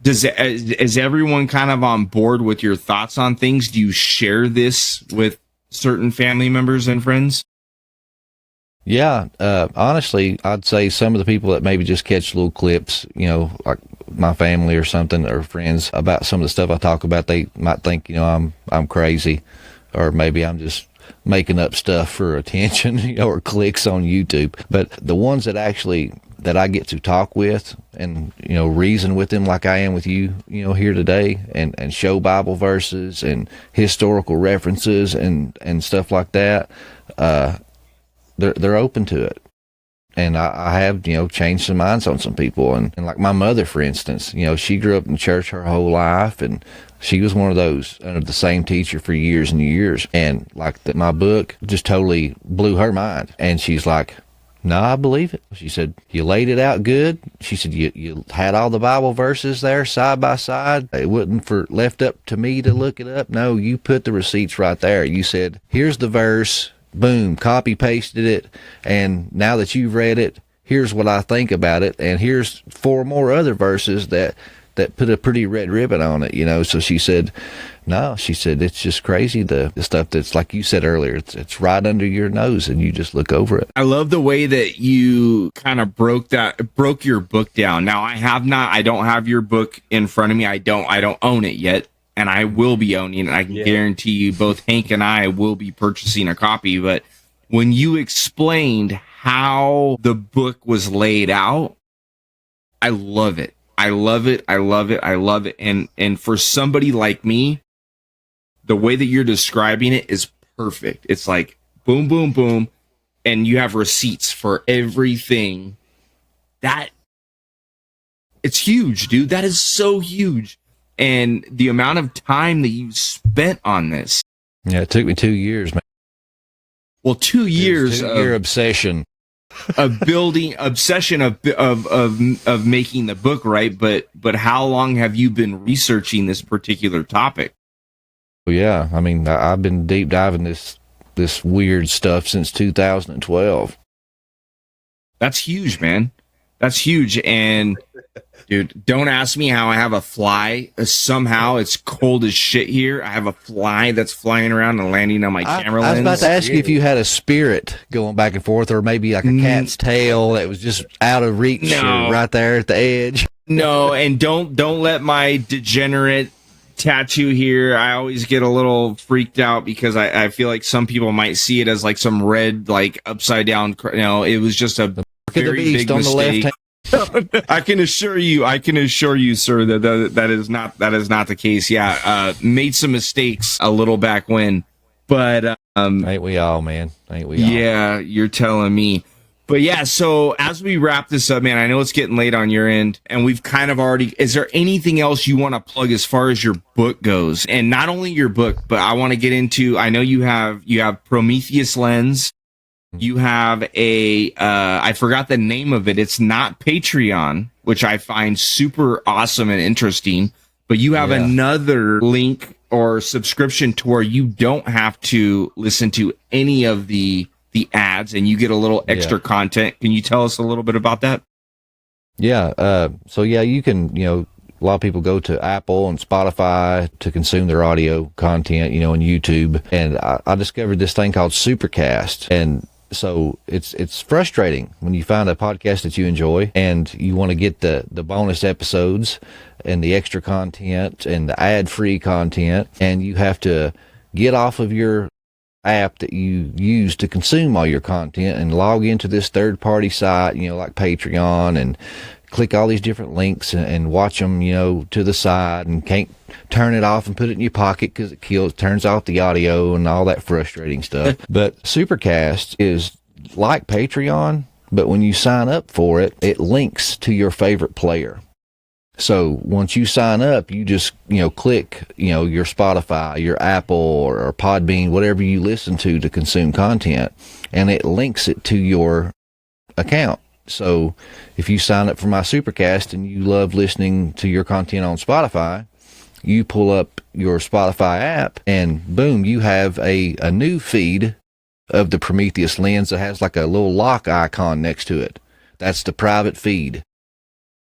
everyone kind of on board with your thoughts on things? Do you share this with certain family members and friends? Yeah, honestly, I'd say some of the people that maybe just catch little clips, like my family or something, or friends, about some of the stuff I talk about, they might think, I'm crazy, or maybe I'm just making up stuff for attention, or clicks on YouTube. But the ones that I get to talk with and, reason with them like I am with you, here today, and show Bible verses and historical references and stuff like that, they're open to it. And I have, changed some minds on some people. And like my mother, for instance, she grew up in church her whole life, and she was one of those under the same teacher for years and years. And like my book just totally blew her mind. And she's like, no, I believe it. She said, you laid it out good. She said, you had all the Bible verses there side by side. It wasn't left up to me to look it up. No, you put the receipts right there. You said, here's the verse. Boom, copy pasted it, and now that you've read it, here's what I think about it, and here's 4 more other verses that put a pretty red ribbon on it, So she said, no, she said, it's just crazy, the stuff that's, like you said earlier, it's right under your nose, and you just look over it. I love the way that you kind of broke your book down. Now, I don't have your book in front of me. I don't own it yet. And I will be owning it. I can guarantee you both Hank and I will be purchasing a copy. But when you explained how the book was laid out, I love it. I love it. I love it. I love it. And for somebody like me, the way that you're describing it is perfect. It's like boom, boom, boom. And you have receipts for everything. It's huge, dude. That is so huge. And the amount of time that you spent on this. Yeah, it took me 2 years, man. Well, 2 years of your obsession. Of building obsession of making the book, right? But how long have you been researching this particular topic? Well, yeah, I mean, I've been deep diving this weird stuff since 2012. That's huge, man. That's huge. And dude, don't ask me how I have a fly. Somehow it's cold as shit here. I have a fly that's flying around and landing on my camera lens. I was about to ask you if you had a spirit going back and forth, or maybe like a cat's tail that was just out of reach, or right there at the edge. No, and don't let my degenerate tattoo here. I always get a little freaked out because I feel like some people might see it as like some red, like upside down. It was just a very big mistake. I can assure you, sir, that is not the case. Yeah, made some mistakes a little back when, but ain't we all, man? Ain't we all? Yeah, you're telling me. But yeah, so as we wrap this up, man, I know it's getting late on your end, and we've kind of already. Is there anything else you want to plug as far as your book goes? And not only your book, but I want to get into. I know you have Prometheus Lens. You have I forgot the name of it. It's not Patreon, which I find super awesome and interesting. But you have another link or subscription to where you don't have to listen to any of the ads, and you get a little extra content. Can you tell us a little bit about that? Yeah. So you can, a lot of people go to Apple and Spotify to consume their audio content, and YouTube. And I discovered this thing called Supercast. And so it's frustrating when you find a podcast that you enjoy and you want to get the bonus episodes and the extra content and the ad-free content, and you have to get off of your app that you use to consume all your content and log into this third-party site, like Patreon, and click all these different links and watch them, to the side, and can't turn it off and put it in your pocket because it turns off the audio and all that frustrating stuff. But Supercast is like Patreon, but when you sign up for it, it links to your favorite player. So once you sign up, you just, click, your Spotify, your Apple or Podbean, whatever you listen to consume content, and it links it to your account. So if you sign up for my Supercast and you love listening to your content on Spotify, you pull up your Spotify app and boom, you have a new feed of the Prometheus Lens that has like a little lock icon next to it. That's the private feed.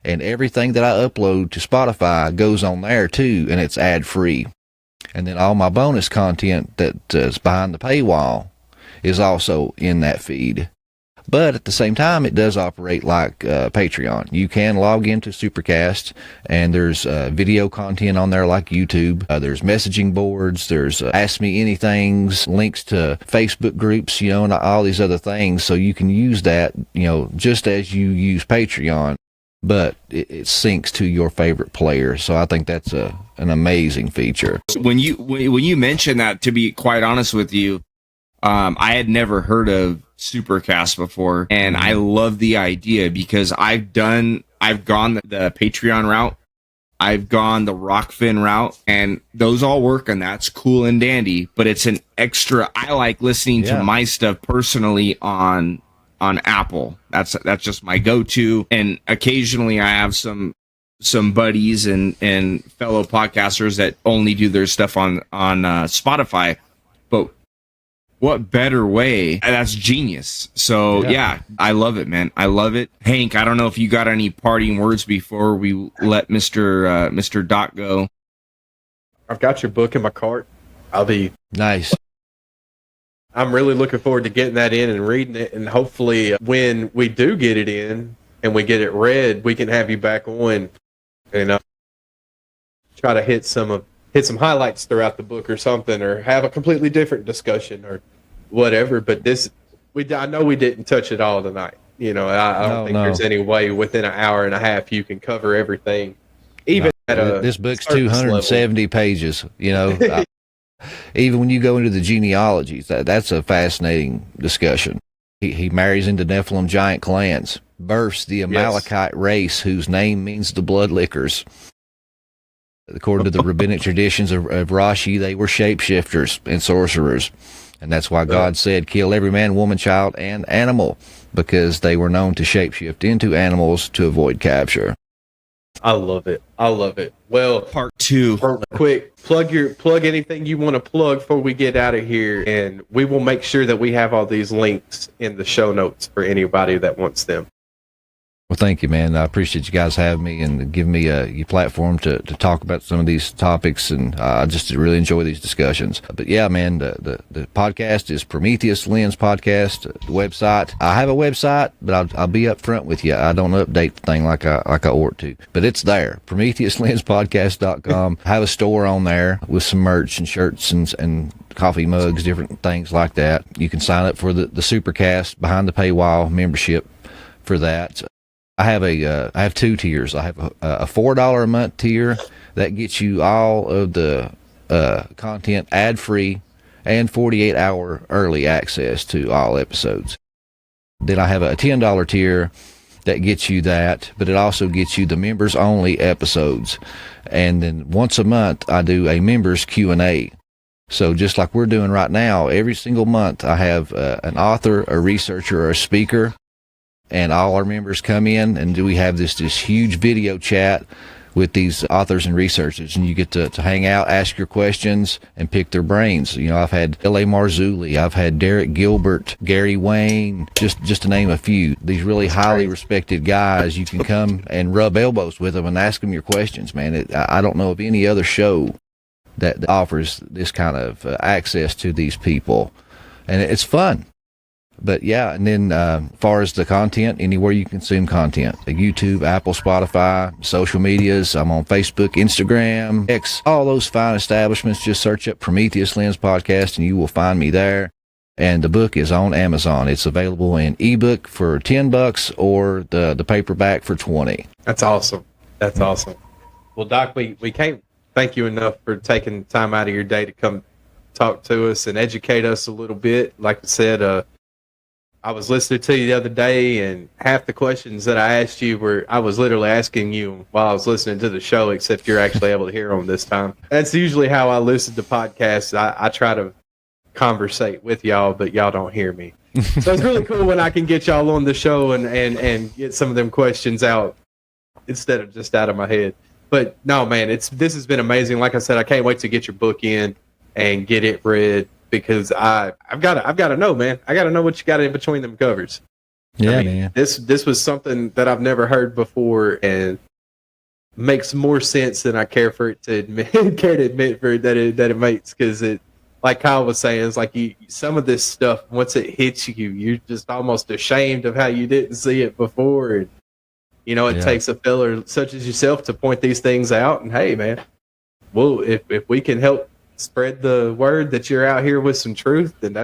And everything that I upload to Spotify goes on there too, and it's ad free. And then all my bonus content that is behind the paywall is also in that feed. But at the same time, it does operate like Patreon. You can log into Supercast, and there's video content on there like YouTube. There's messaging boards. There's Ask Me Anythings, links to Facebook groups, and all these other things. So you can use that, just as you use Patreon, but it syncs to your favorite player. So I think that's an amazing feature. When you mentioned that, to be quite honest with you, I had never heard of Supercast before, and I love the idea because I've gone the Patreon route, I've gone the Rockfin route, and those all work, and that's cool and dandy. But it's an extra. I like listening to my stuff personally on Apple. That's just my go-to, and occasionally I have some buddies and fellow podcasters that only do their stuff on Spotify. But what better way? That's genius. So yeah, I love it, man. I love it. Hank, I don't know if you got any parting words before we let Mr. Doc go. I've got your book in my cart. I'll be nice. I'm really looking forward to getting that in and reading it, and hopefully when we do get it in and we get it read, we can have you back on and try to hit some highlights throughout the book or something, or have a completely different discussion or whatever. But I know we didn't touch it all tonight. I don't think there's any way within an hour and a half you can cover everything. Even this book's 270 pages. Even when you go into the genealogies, that's a fascinating discussion. He marries into Nephilim giant clans, births the Amalekite race whose name means the blood lickers. According to the rabbinic traditions of Rashi, they were shapeshifters and sorcerers. And that's why God said, kill every man, woman, child, and animal, because they were known to shapeshift into animals to avoid capture. I love it. Well, part 2. Quick, plug anything you want to plug before we get out of here, and we will make sure that we have all these links in the show notes for anybody that wants them. Well, thank you, man. I appreciate you guys having me and giving me your platform to talk about some of these topics, and I just really enjoy these discussions. But yeah, man, the podcast is Prometheus Lens Podcast. The website, I have a website, but I'll be up front with you. I don't update the thing like I ought to, but it's there. PrometheusLensPodcast.com. I have a store on there with some merch and shirts and coffee mugs, different things like that. You can sign up for the Supercast behind the paywall membership for that. I have two tiers. I have a $4 a month tier that gets you all of the content ad free and 48-hour early access to all episodes. Then I have a $10 tier that gets you that, but it also gets you the members only episodes. And then once a month I do a members Q&A. So just like we're doing right now, every single month I have an author, a researcher, or a speaker, and all our members come in, and we have this huge video chat with these authors and researchers, and you get to hang out, ask your questions, and pick their brains. You know, I've had L.A. Marzulli, I've had Derek Gilbert, Gary Wayne, just to name a few. These really highly respected guys, you can come and rub elbows with them and ask them your questions, man. I don't know of any other show that offers this kind of access to these people, and it's fun. But yeah, and then as far as the content, anywhere you consume content, YouTube, Apple, Spotify, social medias, I'm on Facebook, Instagram, X, all those fine establishments. Just search up Prometheus Lens Podcast and you will find me there. And the book is on Amazon. It's available in ebook for $10 or the paperback for $20. That's awesome. That's awesome. Well, Doc, we can't thank you enough for taking time out of your day to come talk to us and educate us a little bit. Like I said, I was listening to you the other day, and half the questions that I asked you I was literally asking you while I was listening to the show, except you're actually able to hear them this time. That's usually how I listen to podcasts. I try to conversate with y'all, but y'all don't hear me. So it's really cool when I can get y'all on the show and get some of them questions out instead of just out of my head. But no, man, this has been amazing. Like I said, I can't wait to get your book in and get it read, because I've got to know, man. I got to know what you got in between them covers. Yeah, I mean, man. This was something that I've never heard before, and makes more sense than I care to admit that it makes, because it, like Kyle was saying, it's like some of this stuff, once it hits you, you're just almost ashamed of how you didn't see it before. And it takes a fella such as yourself to point these things out. And hey, man, well, if we can help spread the word that you're out here with some truth, then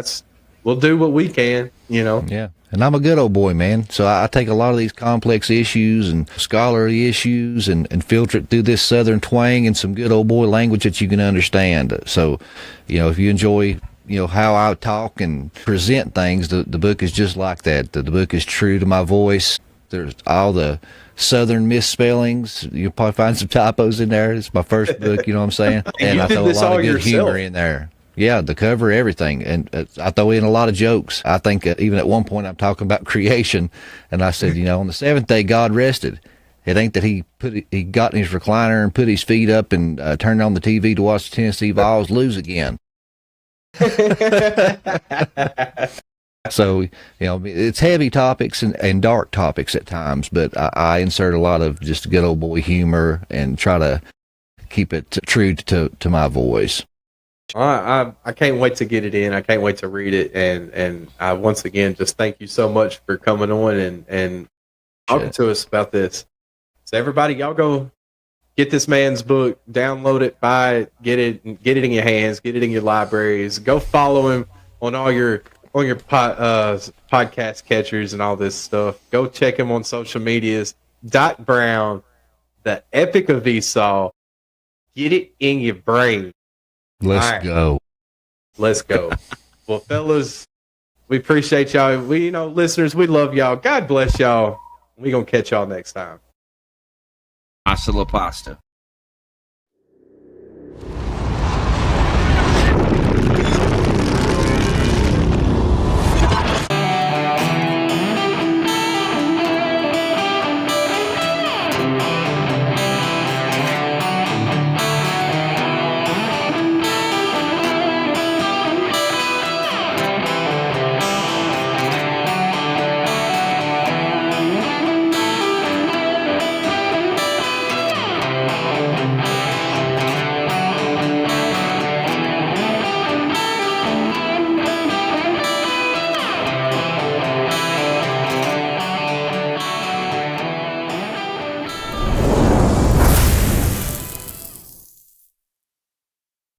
we'll do what we can, Yeah. And I'm a good old boy, man. So I take a lot of these complex issues and scholarly issues and filter it through this Southern twang and some good old boy language that you can understand. So, if you enjoy, how I talk and present things, the book is just like that. The book is true to my voice. There's all the Southern misspellings. You'll probably find some typos in there. It's my first book, you know what I'm saying? And I throw a lot of good humor in there. Yeah, the cover, everything. And I throw in a lot of jokes. I think even at one point I'm talking about creation, and I said, on the seventh day God rested. It ain't that he got in his recliner and put his feet up and turned on the TV to watch the Tennessee Vols lose again. So, it's heavy topics and dark topics at times, but I insert a lot of just good old boy humor and try to keep it true to my voice. I can't wait to get it in. I can't wait to read it. And I once again just thank you so much for coming on and talking to us about this. So everybody, y'all go get this man's book, download it, buy it, get it in your hands, get it in your libraries. Go follow him on all your podcast catchers and all this stuff. Go check him on social medias. Doc Brown, the Epic of Esau. Get it in your brain. Let's go. Let's go. Well, fellas, we appreciate y'all. Listeners, we love y'all. God bless y'all. We're going to catch y'all next time. Hasta la pasta.